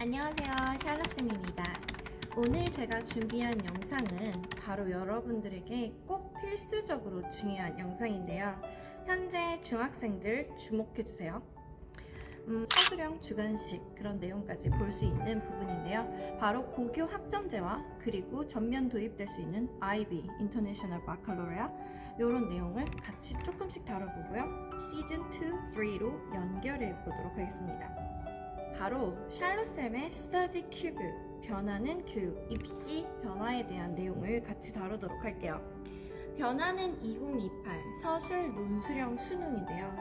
안녕하세요, 샬롯쌤입니다. 오늘 제가 준비한 영상은 바로 여러분들에게 꼭 필수적으로 중요한 영상인데요. 현재 중학생들 주목해주세요. 서술형 주관식 그런 내용까지 볼 수 있는 부분인데요. 바로 고교 학점제와 그리고 전면 도입될 수 있는 IB, International Baccalaureate 이런 내용을 같이 조금씩 다뤄보고요. 시즌 2, 3로 연결해 보도록 하겠습니다. 바로 샬롯쌤의 스터디 큐브, 변화는 교육, 입시 변화에 대한 내용을 같이 다루도록 할게요. 변화는 2028 서술 논술형 수능인데요.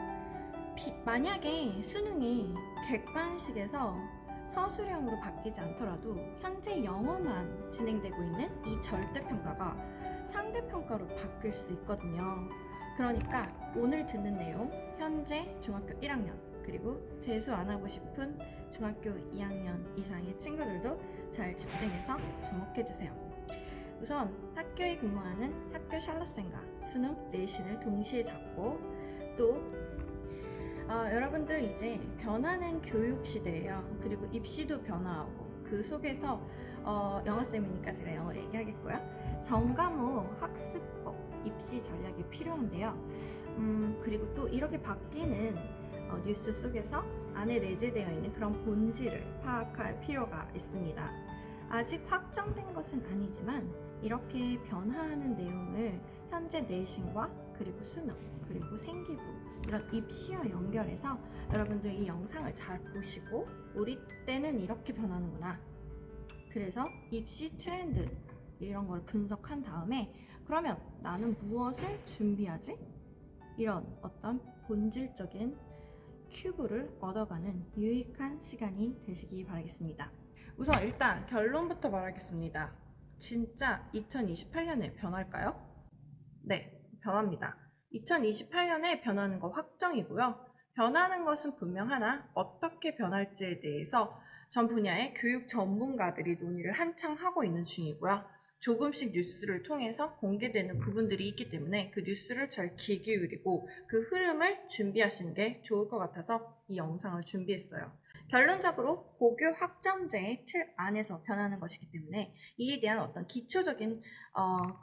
만약에 수능이 객관식에서 서술형으로 바뀌지 않더라도 현재 영어만 진행되고 있는 이 절대평가가 상대평가로 바뀔 수 있거든요. 그러니까 오늘 듣는 내용, 현재 중학교 1학년 그리고 재수 안 하고 싶은 중학교 2학년 이상의 친구들도 잘 집중해서 주목해주세요. 우선 학교에 근무하는 학교 샬롯쌤과 수능 내신을 동시에 잡고 또 여러분들 이제 변하는 교육 시대예요. 그리고 입시도 변화하고 그 속에서 영어쌤이니까 제가 영어 얘기하겠고요. 전과목 학습법, 입시 전략이 필요한데요. 그리고 또 이렇게 바뀌는 뉴스 속에서 안에 내재되어 있는 그런 본질을 파악할 필요가 있습니다. 아직 확정된 것은 아니지만 이렇게 변화하는 내용을 현재 내신과 그리고 수능 그리고 생기부 이런 입시와 연결해서 여러분들 이 영상을 잘 보시고 우리 때는 이렇게 변하는구나, 그래서 입시 트렌드 이런 걸 분석한 다음에 그러면 나는 무엇을 준비하지? 이런 어떤 본질적인 큐브를 얻어가는 유익한 시간이 되시기 바라겠습니다. 우선 일단 결론부터 말하겠습니다. 진짜 2028년에 변할까요? 네, 변합니다. 2028년에 변하는 거 확정이고요. 변하는 것은 분명하나 어떻게 변할지에 대해서 전 분야의 교육 전문가들이 논의를 한창 하고 있는 중이고요. 조금씩 뉴스를 통해서 공개되는 부분들이 있기 때문에 그 뉴스를 잘 귀 기울이고 그 흐름을 준비하시는 게 좋을 것 같아서 이 영상을 준비했어요. 결론적으로 고교 학점제의 틀 안에서 변하는 것이기 때문에 이에 대한 어떤 기초적인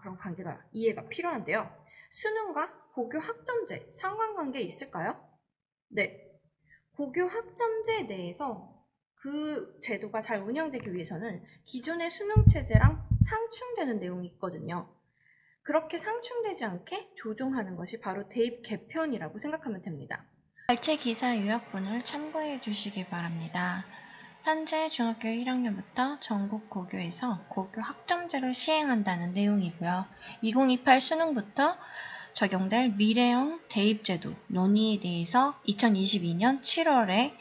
그런 관계가 이해가 필요한데요. 수능과 고교 학점제 상관관계 있을까요? 네. 고교 학점제에 대해서 그 제도가 잘 운영되기 위해서는 기존의 수능 체제랑 상충되는 내용이 있거든요. 그렇게 상충되지 않게 조정하는 것이 바로 대입 개편이라고 생각하면 됩니다. 발췌 기사 요약본을 참고해 주시기 바랍니다. 현재 중학교 1학년부터 전국 고교에서 고교 학점제를 시행한다는 내용이고요. 2028 수능부터 적용될 미래형 대입제도 논의에 대해서 2022년 7월에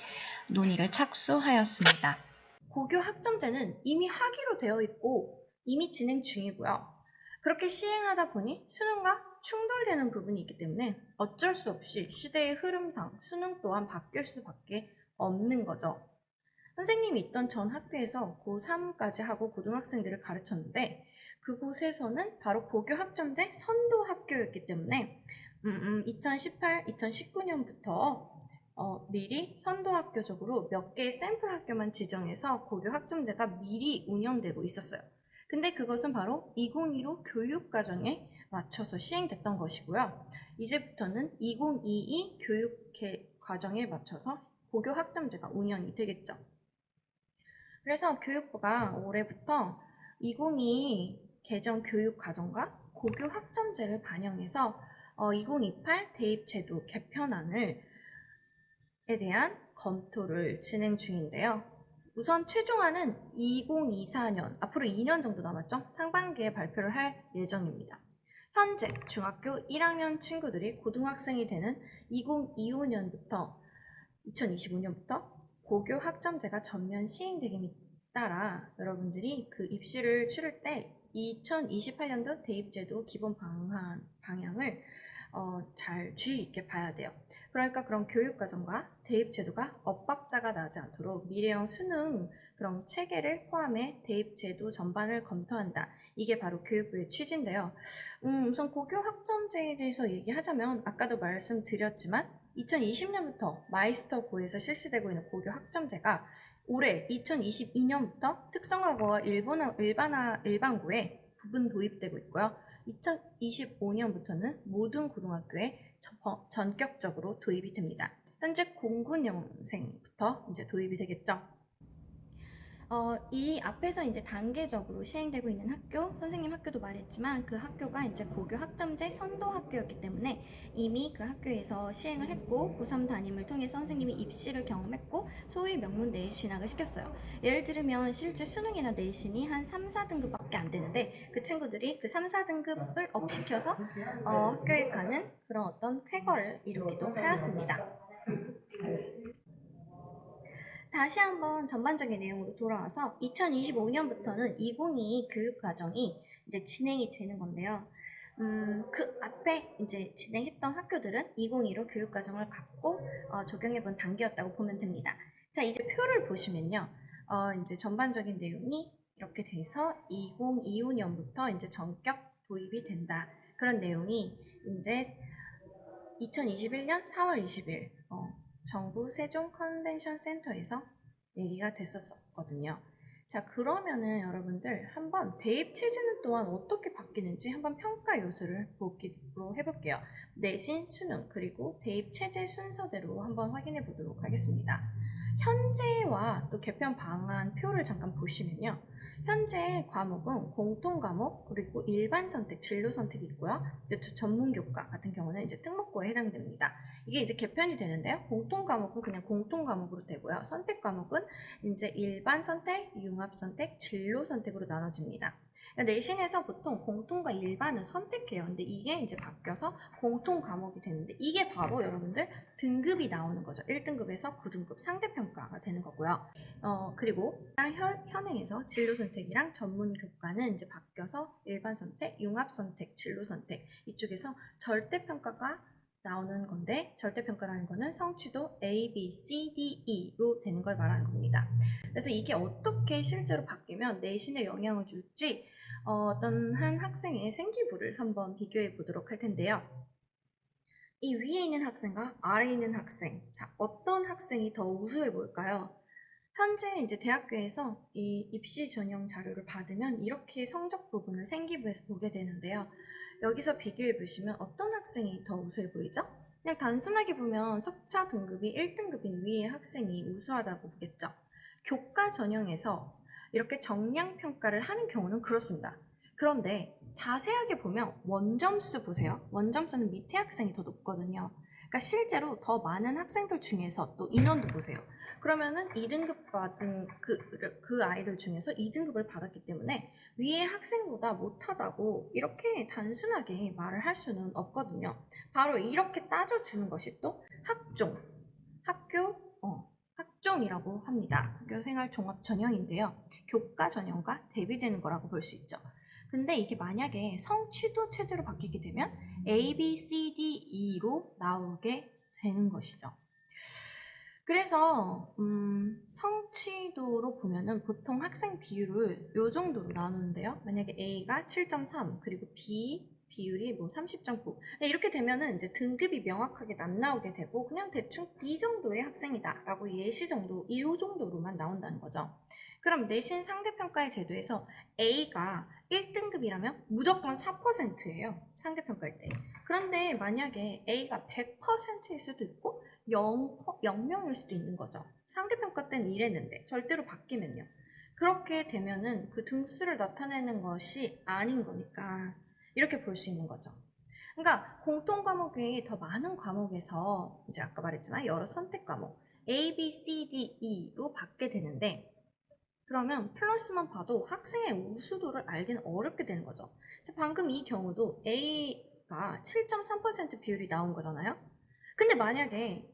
논의를 착수하였습니다. 고교 학점제는 이미 하기로 되어 있고 이미 진행 중이고요. 그렇게 시행하다 보니 수능과 충돌되는 부분이 있기 때문에 어쩔 수 없이 시대의 흐름상 수능 또한 바뀔 수밖에 없는 거죠. 선생님이 있던 전 학교에서 고3까지 하고 고등학생들을 가르쳤는데 그곳에서는 바로 고교 학점제 선도 학교였기 때문에 2018, 2019년부터 미리 선도 학교적으로 몇 개의 샘플 학교만 지정해서 고교 학점제가 미리 운영되고 있었어요. 근데 그것은 바로 2015 교육과정에 맞춰서 시행됐던 것이고요. 이제부터는 2022 교육과정에 맞춰서 고교 학점제가 운영이 되겠죠. 그래서 교육부가 올해부터 2022 개정 교육과정과 고교 학점제를 반영해서 2028 대입제도 개편안을 대한 검토를 진행 중인데요. 우선 최종안은 2024년, 앞으로 2년 정도 남았죠? 상반기에 발표를 할 예정입니다. 현재 중학교 1학년 친구들이 고등학생이 되는 2025년부터 2025년부터 고교 학점제가 전면 시행되기 따라 여러분들이 그 입시를 치를 때 2028년도 대입제도 기본 방향을 잘 주의 있게 봐야 돼요. 그러니까 그런 교육과정과 대입제도가 엇박자가 나지 않도록 미래형 수능 그런 체계를 포함해 대입제도 전반을 검토한다. 이게 바로 교육부의 취지인데요. 우선 고교 학점제에 대해서 얘기하자면 아까도 말씀드렸지만 2020년부터 마이스터 고에서 실시되고 있는 고교 학점제가 올해 2022년부터 특성화고와 일반고에 부분 도입되고 있고요. 2025년부터는 모든 고등학교에 전격적으로 도입이 됩니다. 현재 09년생부터 이제 도입이 되겠죠. 이 앞에서 이제 단계적으로 시행되고 있는 학교, 선생님 학교도 말했지만 그 학교가 이제 고교 학점제 선도 학교였기 때문에 이미 그 학교에서 시행을 했고 고3 담임을 통해 선생님이 입시를 경험했고 소위 명문 내신 진학을 시켰어요. 예를 들면 실제 수능이나 내신이 한 3, 4등급밖에 안 되는데 그 친구들이 그 3, 4등급을 업시켜서 학교에 가는 그런 어떤 쾌거를 이루기도 하였습니다. 다시 한번 전반적인 내용으로 돌아와서 2025년부터는 2022 교육과정이 이제 진행이 되는 건데요. 그 앞에 이제 진행했던 학교들은 2022로 교육과정을 갖고 적용해본 단계였다고 보면 됩니다. 자, 이제 표를 보시면요. 이제 전반적인 내용이 이렇게 돼서 2025년부터 이제 전격 도입이 된다. 그런 내용이 이제 2021년 4월 20일 정부 세종 컨벤션 센터에서 얘기가 됐었거든요. 자, 그러면은 여러분들 한번 대입 체제는 또한 어떻게 바뀌는지 한번 평가 요소를 보기로 해볼게요. 내신, 수능, 그리고 대입 체제 순서대로 한번 확인해 보도록 하겠습니다. 현재와 또 개편 방안 표를 잠깐 보시면요. 현재 과목은 공통 과목 그리고 일반 선택, 진로 선택이 있고요. 전문 교과 같은 경우는 이제 특목고에 해당됩니다. 이게 이제 개편이 되는데요. 공통 과목은 그냥 공통 과목으로 되고요. 선택 과목은 이제 일반 선택, 융합 선택, 진로 선택으로 나눠집니다. 그러니까 내신에서 보통 공통과 일반을 선택해요. 근데 이게 이제 바뀌어서 공통 과목이 되는데 이게 바로 여러분들 등급이 나오는 거죠. 1등급에서 9등급 상대평가가 되는 거고요. 그리고 현행에서 진로 선택이랑 전문 교과는 이제 바뀌어서 일반 선택, 융합 선택, 진로 선택 이쪽에서 절대 평가가 나오는 건데 절대평가라는 거는 성취도 A, B, C, D, E로 되는 걸 말하는 겁니다. 그래서 이게 어떻게 실제로 바뀌면 내신에 영향을 줄지 어떤 한 학생의 생기부를 한번 비교해 보도록 할 텐데요. 이 위에 있는 학생과 아래에 있는 학생, 자, 어떤 학생이 더 우수해 보일까요? 현재 이제 대학교에서 이 입시 전형 자료를 받으면 이렇게 성적 부분을 생기부에서 보게 되는데요. 여기서 비교해 보시면 어떤 학생이 더 우수해 보이죠? 그냥 단순하게 보면 석차 등급이 1등급인 위의 학생이 우수하다고 보겠죠. 교과 전형에서 이렇게 정량 평가를 하는 경우는 그렇습니다. 그런데 자세하게 보면 원점수 보세요. 원점수는 밑에 학생이 더 높거든요. 그러니까 실제로 더 많은 학생들 중에서 또 인원도 보세요. 그러면은 2등급 받은 그 아이들 중에서 2등급을 받았기 때문에 위에 학생보다 못하다고 이렇게 단순하게 말을 할 수는 없거든요. 바로 이렇게 따져주는 것이 또 학종이라고 합니다. 학교생활 종합 전형인데요. 교과 전형과 대비되는 거라고 볼 수 있죠. 근데 이게 만약에 성취도 체제로 바뀌게 되면 A, B, C, D, E로 나오게 되는 것이죠. 그래서 성취도로 보면은 보통 학생 비율을 이 정도로 나누는데요. 만약에 A가 7.3 그리고 B 비율이 뭐 30.9 이렇게 되면은 이제 등급이 명확하게 안 나오게 되고 그냥 대충 B 정도의 학생이다 라고 예시 정도 이 정도로만 나온다는 거죠. 그럼 내신 상대평가의 제도에서 A가 1등급이라면 무조건 4%예요. 상대평가일 때. 그런데 만약에 A가 100%일 수도 있고 0명일 수도 있는 거죠. 상대평가 때는 이랬는데 절대로 바뀌면요. 그렇게 되면은 그 등수를 나타내는 것이 아닌 거니까 이렇게 볼 수 있는 거죠. 그러니까 공통 과목이 더 많은 과목에서 이제 아까 말했지만 여러 선택 과목 A, B, C, D, E로 받게 되는데 그러면 플러스만 봐도 학생의 우수도를 알기는 어렵게 되는 거죠. 방금 이 경우도 A가 7.3% 비율이 나온 거잖아요. 근데 만약에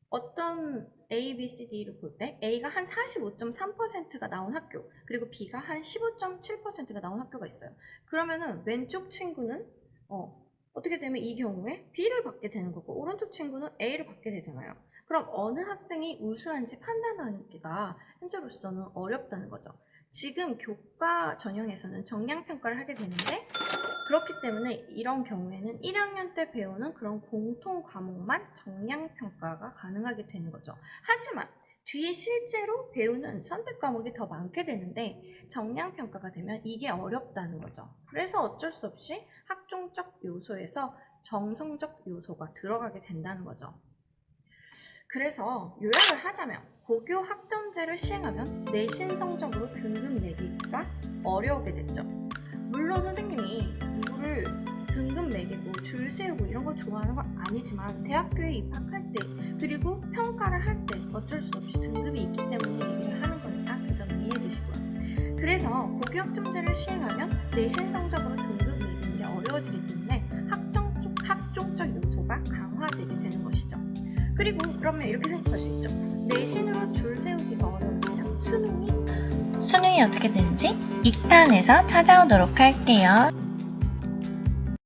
어떤 A, B, C, D를 볼 때 A가 한 45.3%가 나온 학교 그리고 B가 한 15.7%가 나온 학교가 있어요. 그러면은 왼쪽 친구는 어떻게 되면 이 경우에 B를 받게 되는 거고 오른쪽 친구는 A를 받게 되잖아요. 그럼 어느 학생이 우수한지 판단하기가 현재로서는 어렵다는 거죠. 지금 교과 전형에서는 정량평가를 하게 되는데 그렇기 때문에 이런 경우에는 1학년 때 배우는 그런 공통 과목만 정량평가가 가능하게 되는 거죠. 하지만 뒤에 실제로 배우는 선택 과목이 더 많게 되는데 정량평가가 되면 이게 어렵다는 거죠. 그래서 어쩔 수 없이 학종적 요소에서 정성적 요소가 들어가게 된다는 거죠. 그래서 요약을 하자면 고교 학점제를 시행하면 내신 성적으로 등급 매기기가 어려우게 됐죠. 물론 선생님이 이거를 등급 매기고 줄 세우고 이런 걸 좋아하는 건 아니지만 대학교에 입학할 때 그리고 평가를 할 때 어쩔 수 없이 등급이 있기 때문에 얘기를 하는 거니까 그 점을 이해해 주시고요. 그래서 고교 학점제를 시행하면 내신 성적으로 등급 매기는 게 어려워지기 때문에 학종적 요소가 강화되게 되는 것이죠. 그리고 그러면 이렇게 생각할 수 있죠. 내신으로 줄 세우기가 어려워지면 수능이 수능이 어떻게 되는지 2탄에서 찾아오도록 할게요.